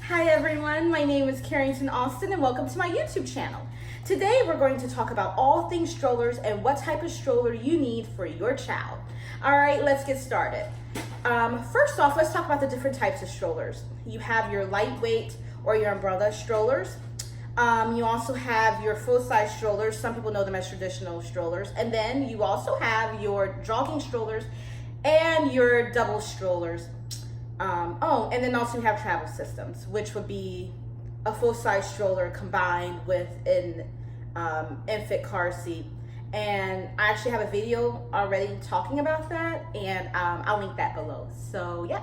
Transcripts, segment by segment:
Hi everyone, my name is Carrington Austin and welcome to my YouTube channel. Today we're going to talk about all things strollers and what type of stroller you need for your child. Alright, let's get started. First off, let's talk about the different types of strollers. You have your lightweight or your umbrella strollers. You also have your full-size strollers. Some people know them as traditional strollers. And then you also have your jogging strollers and your double strollers. And then also you have travel systems, which would be a full-size stroller combined with an infant car seat. And I actually have a video already talking about that, and I'll link that below. So yeah.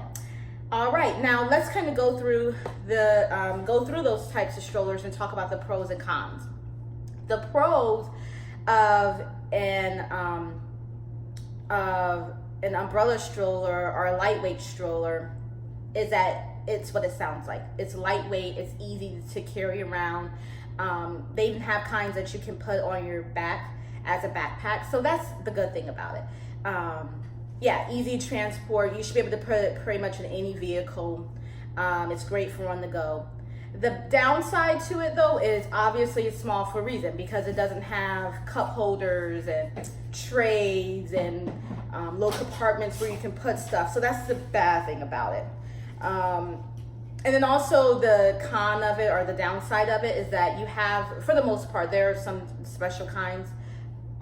All right, now let's kind of go through those types of strollers and talk about the pros and cons. The pros of an umbrella stroller or a lightweight stroller is that it's what it sounds like. It's lightweight, it's easy to carry around. They even have kinds that you can put on your back as a backpack. So that's the good thing about it. Yeah, easy transport. You should be able to put it pretty much in any vehicle. It's great for on the go. The downside to it though is obviously it's small for a reason, because it doesn't have cup holders and trays and little compartments where you can put stuff. So that's the bad thing about it. And then also the con of it, or the downside of it, is that you have, for the most part, there are some special kinds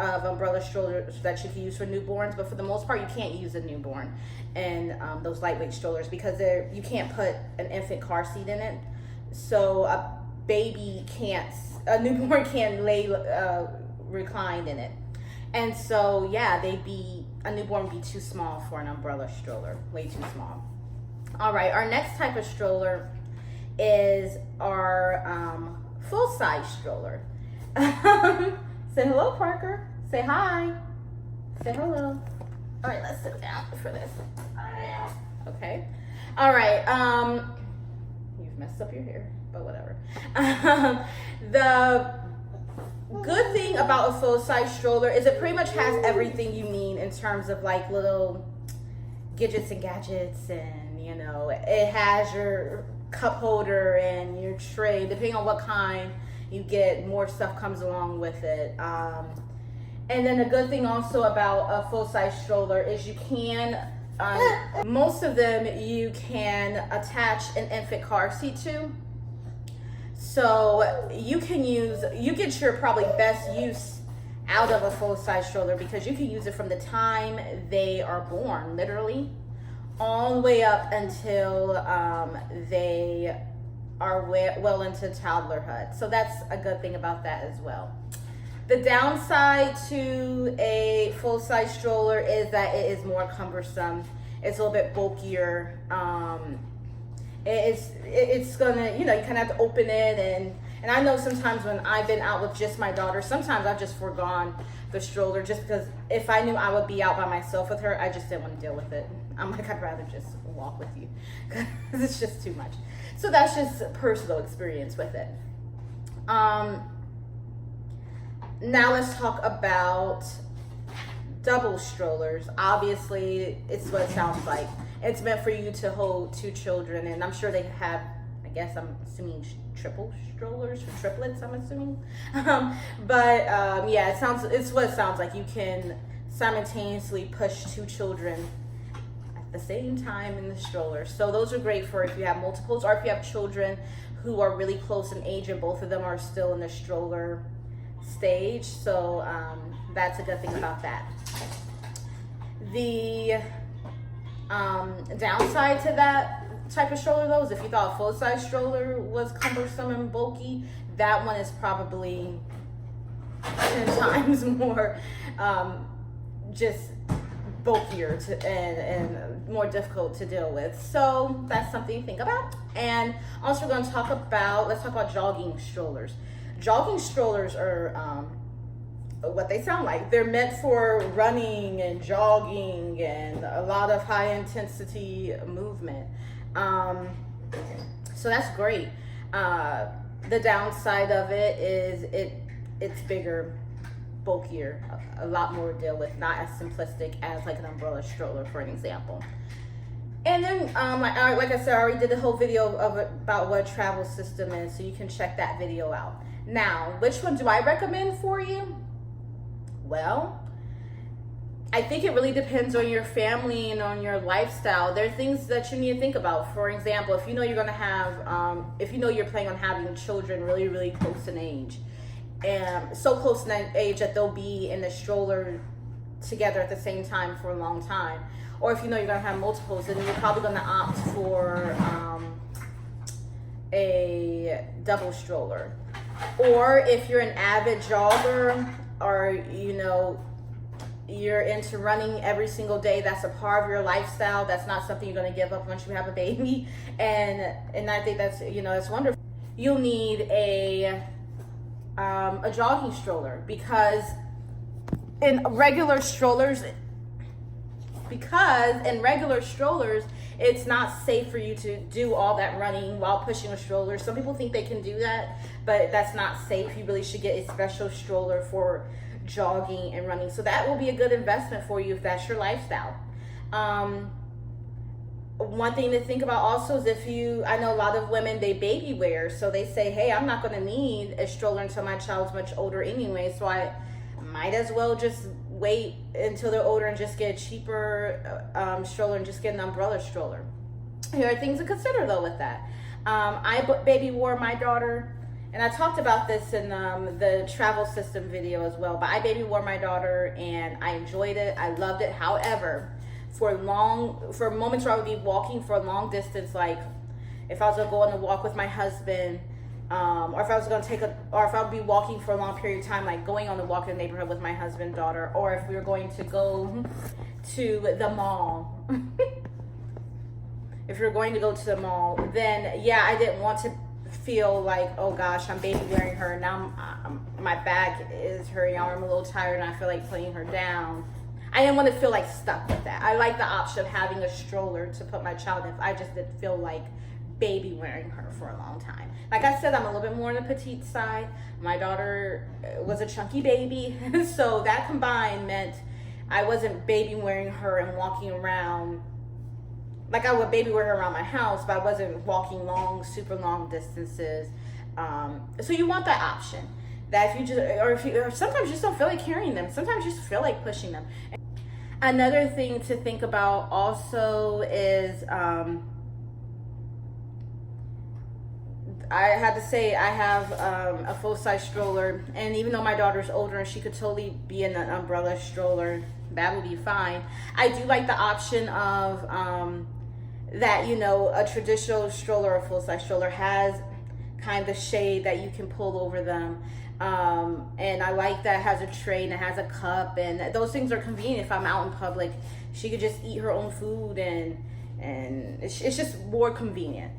of umbrella strollers that you can use for newborns, but for the most part you can't use a newborn in those lightweight strollers, because you can't put an infant car seat in it. So a newborn can't lay reclined in it. And so yeah, a newborn would be too small for an umbrella stroller, way too small. All right, our next type of stroller is our full-size stroller. Say hello, Parker. Say hi. Say hello. All right, let's sit down for this. Okay. All right. You've messed up your hair, but whatever. The good thing about a full-size stroller is it pretty much has everything you need in terms of like little gadgets and gadgets, and it has your cup holder and your tray. Depending on what kind you get, more stuff comes along with it. And then the good thing also about a full-size stroller is you can, most of them you can attach an infant car seat to. So you get your probably best use out of a full-size stroller, because you can use it from the time they are born, literally, all the way up until they are well into toddlerhood. So that's a good thing about that as well. The downside to a full-size stroller is that it is more cumbersome. It's a little bit bulkier. It's gonna, you kind of have to open it, and I know sometimes when I've been out with just my daughter, sometimes I've just forgone the stroller, just because if I knew I would be out by myself with her, I just didn't want to deal with it. I'm like, I'd rather just walk with you, because it's just too much. So that's just a personal experience with it. Now let's talk about double strollers. Obviously, it's what it sounds like. It's meant for you to hold two children, and I'm sure they have, I'm assuming triple strollers for triplets, I'm assuming. Yeah, it's what it sounds like. You can simultaneously push two children at the same time in the stroller. So those are great for if you have multiples, or if you have children who are really close in age and both of them are still in the stroller stage. So that's a good thing about that. The downside to that type of stroller though is if you thought a full-size stroller was cumbersome and bulky, that one is probably 10 times more just bulkier and more difficult to deal with. So that's something to think about. And also we're going to let's talk about jogging strollers. Jogging strollers are what they sound like. They're meant for running and jogging and a lot of high intensity movement. So that's great. The downside of it is it's bigger, bulkier, a lot more to deal with, not as simplistic as like an umbrella stroller, for an example. And then, like I said, I already did a whole video about what a travel system is, so you can check that video out. Now, which one do I recommend for you? Well, I think it really depends on your family and on your lifestyle. There are things that you need to think about. For example, if you know you're going to have, if you know you're planning on having children really, really close in age, and so close in age that they'll be in the stroller together at the same time for a long time, or if you know you're going to have multiples, then you're probably going to opt for a double stroller. Or if you're an avid jogger, or you know you're into running every single day, that's a part of your lifestyle, that's not something you're going to give up once you have a baby, and I think that's, you know, it's wonderful. You'll need a jogging stroller, because in regular strollers it's not safe for you to do all that running while pushing a stroller. Some people think they can do that, but that's not safe. You really should get a special stroller for jogging and running. So that will be a good investment for you if that's your lifestyle. One thing to think about also is I know a lot of women, they baby wear, so they say, hey, I'm not going to need a stroller until my child's much older anyway, so I might as well just wait until they're older and just get a cheaper stroller and just get an umbrella stroller. Here are things to consider though with that. I baby wore my daughter, and I talked about this in the travel system video as well, but I baby wore my daughter and I enjoyed it. I loved it. However, for moments where I would be walking for a long distance, like if I was gonna go on a walk with my husband, or if I would be walking for a long period of time, like going on a walk in the neighborhood with my husband, daughter, or if we were going to go to the mall. If you're going to go to the mall, then yeah, I didn't want to feel like, oh gosh, I'm baby wearing her, now my back is hurting, I'm a little tired and I feel like putting her down. I didn't want to feel like stuck with that. I like the option of having a stroller to put my child in if I just didn't feel like baby wearing her for a long time. Like I said, I'm a little bit more on the petite side. My daughter was a chunky baby, so that combined meant I wasn't baby wearing her and walking around. Like I would baby wear her around my house, but I wasn't walking super long distances. So you want that option. That if you just, or sometimes you just don't feel like carrying them. Sometimes you just feel like pushing them. Another thing to think about also is, I had to say I have a full-size stroller, and even though my daughter's older and she could totally be in an umbrella stroller, that would be fine. I do like the option of that, you know, a traditional stroller or full-size stroller has kind of shade that you can pull over them. And I like that it has a tray and it has a cup, and those things are convenient. If I'm out in public, she could just eat her own food, and it's just more convenient.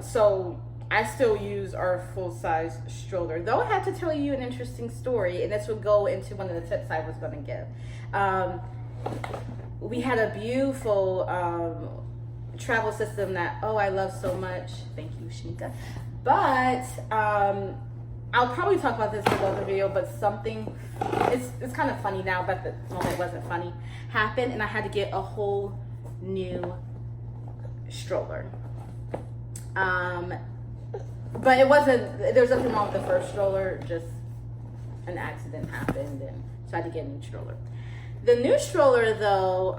So I still use our full-size stroller, though I have to tell you an interesting story, and this would go into one of the tips I was going to give. We had a beautiful travel system that, oh, I love so much. Thank you, Shanika. But I'll probably talk about this in another video, but something, it's kind of funny now, but the moment it wasn't funny, happened, and I had to get a whole new stroller. But it wasn't, there's nothing wrong with the first stroller, just an accident happened, and so I had to get a new stroller. The new stroller though,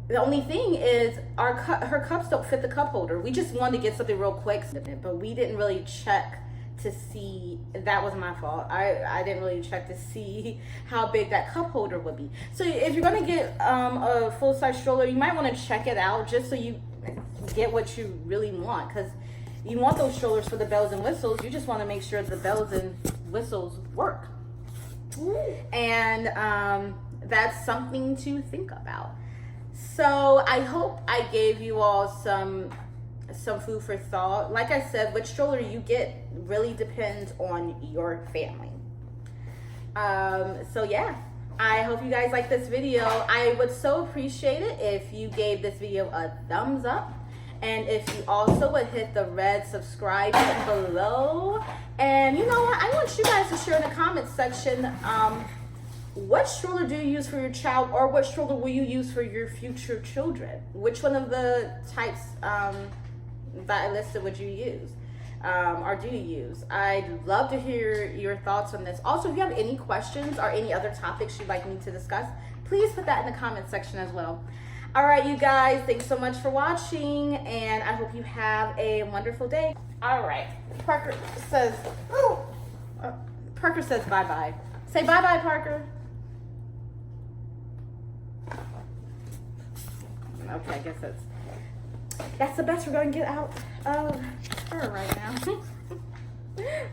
the only thing is her cups don't fit the cup holder. We just wanted to get something real quick, but we didn't really check to see, that was my fault. I didn't really check to see how big that cup holder would be. So if you're gonna get a full-size stroller, you might want to check it out just so you get what you really want, because you want those strollers for the bells and whistles. You just want to make sure the bells and whistles work. And that's something to think about. So I hope I gave you all some food for thought. Like I said, which stroller you get really depends on your family. So yeah, I hope you guys like this video. I would so appreciate it if you gave this video a thumbs up, and if you also would hit the red subscribe button below. And you know what, I want you guys to share in the comments section what stroller do you use for your child, or what stroller will you use for your future children? Which one of the types that I listed would you use? Or do you use? I'd love to hear your thoughts on this. Also, if you have any questions or any other topics you'd like me to discuss, please put that in the comment section as well. All right, you guys, thanks so much for watching, and I hope you have a wonderful day. All right, Parker says bye-bye. Say bye-bye, Parker. Okay, I guess that's the best we're going to get out of her right now.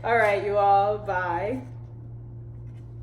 All right, you all, bye.